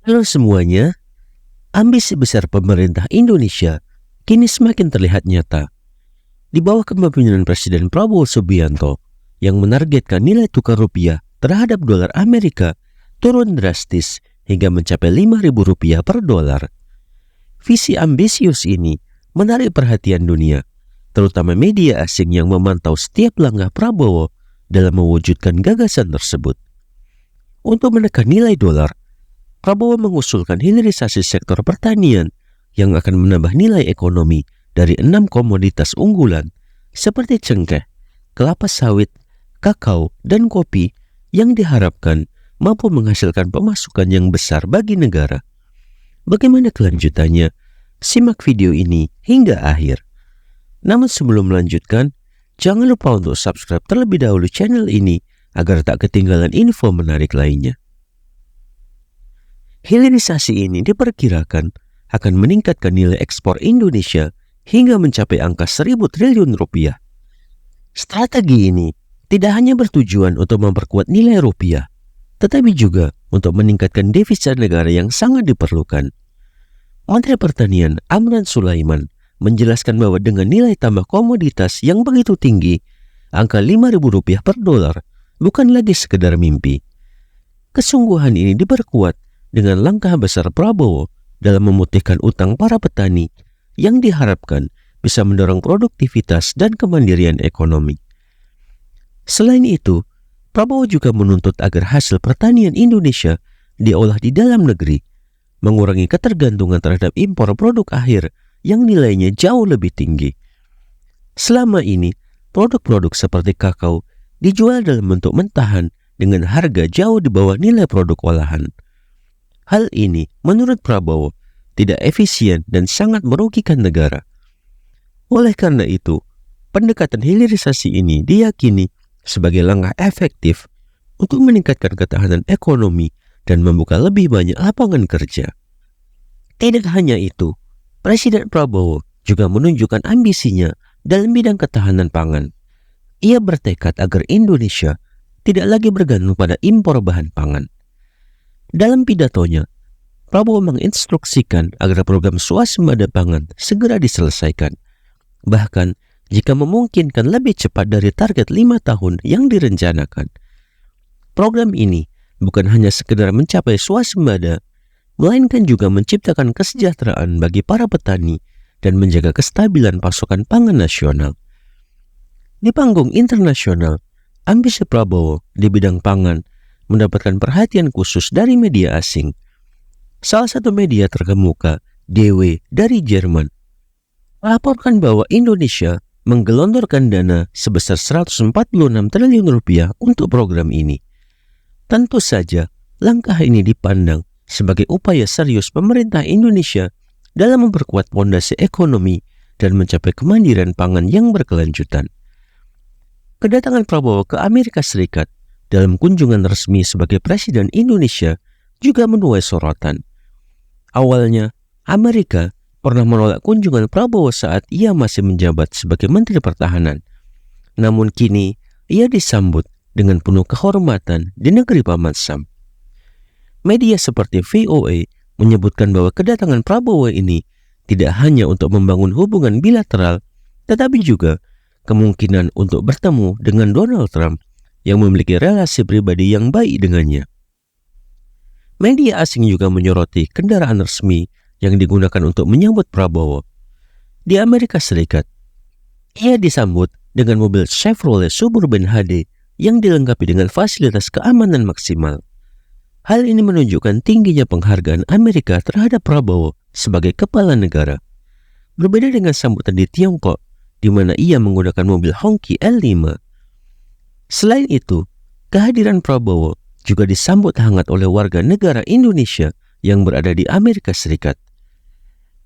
Halo semuanya, ambisi besar pemerintah Indonesia kini semakin terlihat nyata. Di bawah kepemimpinan Presiden Prabowo Subianto yang menargetkan nilai tukar rupiah terhadap dolar Amerika turun drastis hingga mencapai Rp5.000 per dolar. Visi ambisius ini menarik perhatian dunia, terutama media asing yang memantau setiap langkah Prabowo dalam mewujudkan gagasan tersebut. Untuk menekan nilai dolar, Prabowo mengusulkan hilirisasi sektor pertanian yang akan menambah nilai ekonomi dari 6 komoditas unggulan seperti cengkeh, kelapa sawit, kakao, dan kopi yang diharapkan mampu menghasilkan pemasukan yang besar bagi negara. Bagaimana kelanjutannya? Simak video ini hingga akhir. Namun sebelum melanjutkan, jangan lupa untuk subscribe terlebih dahulu channel ini agar tak ketinggalan info menarik lainnya. Hilirisasi ini diperkirakan akan meningkatkan nilai ekspor Indonesia hingga mencapai angka Rp1.000 triliun. Strategi ini tidak hanya bertujuan untuk memperkuat nilai rupiah, tetapi juga untuk meningkatkan devisa negara yang sangat diperlukan. Menteri Pertanian Amran Sulaiman menjelaskan bahwa dengan nilai tambah komoditas yang begitu tinggi, angka Rp5.000 per dolar bukan lagi sekedar mimpi. Kesungguhan ini diperkuat dengan langkah besar Prabowo dalam memutihkan utang para petani yang diharapkan bisa mendorong produktivitas dan kemandirian ekonomi. Selain itu, Prabowo juga menuntut agar hasil pertanian Indonesia diolah di dalam negeri, mengurangi ketergantungan terhadap impor produk akhir yang nilainya jauh lebih tinggi. Selama ini, produk-produk seperti kakao dijual dalam bentuk mentahan dengan harga jauh di bawah nilai produk olahan. Hal ini menurut Prabowo tidak efisien dan sangat merugikan negara. Oleh karena itu, pendekatan hilirisasi ini diyakini sebagai langkah efektif untuk meningkatkan ketahanan ekonomi dan membuka lebih banyak lapangan kerja. Tidak hanya itu, Presiden Prabowo juga menunjukkan ambisinya dalam bidang ketahanan pangan. Ia bertekad agar Indonesia tidak lagi bergantung pada impor bahan pangan. Dalam pidatonya, Prabowo menginstruksikan agar program swasembada pangan segera diselesaikan. Bahkan, jika memungkinkan lebih cepat dari target 5 tahun yang direncanakan. Program ini bukan hanya sekedar mencapai swasembada, melainkan juga menciptakan kesejahteraan bagi para petani dan menjaga kestabilan pasokan pangan nasional. Di panggung internasional, ambisi Prabowo di bidang pangan mendapatkan perhatian khusus dari media asing. Salah satu media terkemuka, DW dari Jerman, melaporkan bahwa Indonesia menggelontorkan dana sebesar Rp146 triliun untuk program ini. Tentu saja, langkah ini dipandang sebagai upaya serius pemerintah Indonesia dalam memperkuat fondasi ekonomi dan mencapai kemandirian pangan yang berkelanjutan. Kedatangan Prabowo ke Amerika Serikat dalam kunjungan resmi sebagai Presiden Indonesia juga menuai sorotan. Awalnya, Amerika pernah menolak kunjungan Prabowo saat ia masih menjabat sebagai Menteri Pertahanan. Namun kini, ia disambut dengan penuh kehormatan di negeri Paman Sam. Media seperti VOA menyebutkan bahwa kedatangan Prabowo ini tidak hanya untuk membangun hubungan bilateral, tetapi juga kemungkinan untuk bertemu dengan Donald Trump yang memiliki relasi pribadi yang baik dengannya. Media asing juga menyoroti kendaraan resmi yang digunakan untuk menyambut Prabowo. Di Amerika Serikat, ia disambut dengan mobil Chevrolet Suburban HD yang dilengkapi dengan fasilitas keamanan maksimal. Hal ini menunjukkan tingginya penghargaan Amerika terhadap Prabowo sebagai kepala negara. Berbeda dengan sambutan di Tiongkok, di mana ia menggunakan mobil Hongqi L5. Selain itu, kehadiran Prabowo juga disambut hangat oleh warga negara Indonesia yang berada di Amerika Serikat.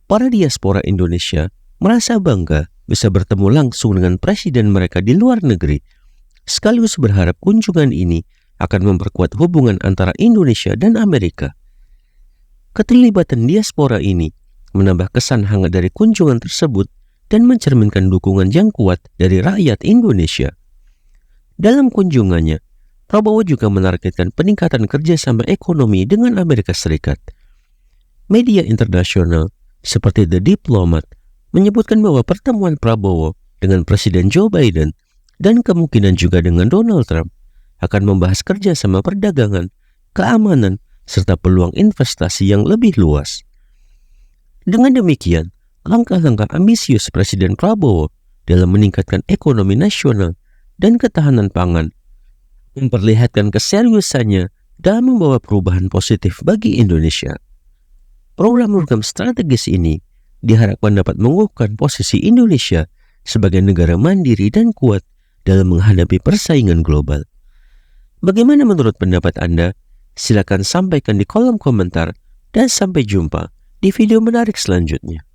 Para diaspora Indonesia merasa bangga bisa bertemu langsung dengan presiden mereka di luar negeri, sekaligus berharap kunjungan ini akan memperkuat hubungan antara Indonesia dan Amerika. Keterlibatan diaspora ini menambah kesan hangat dari kunjungan tersebut dan mencerminkan dukungan yang kuat dari rakyat Indonesia. Dalam kunjungannya, Prabowo juga menargetkan peningkatan kerjasama ekonomi dengan Amerika Serikat. Media internasional seperti The Diplomat menyebutkan bahwa pertemuan Prabowo dengan Presiden Joe Biden dan kemungkinan juga dengan Donald Trump akan membahas kerjasama perdagangan, keamanan, serta peluang investasi yang lebih luas. Dengan demikian, langkah-langkah ambisius Presiden Prabowo dalam meningkatkan ekonomi nasional dan ketahanan pangan memperlihatkan keseriusannya dalam membawa perubahan positif bagi Indonesia. Program-program strategis ini diharapkan dapat mengukuhkan posisi Indonesia sebagai negara mandiri dan kuat dalam menghadapi persaingan global. Bagaimana menurut pendapat Anda? Silakan sampaikan di kolom komentar dan sampai jumpa di video menarik selanjutnya.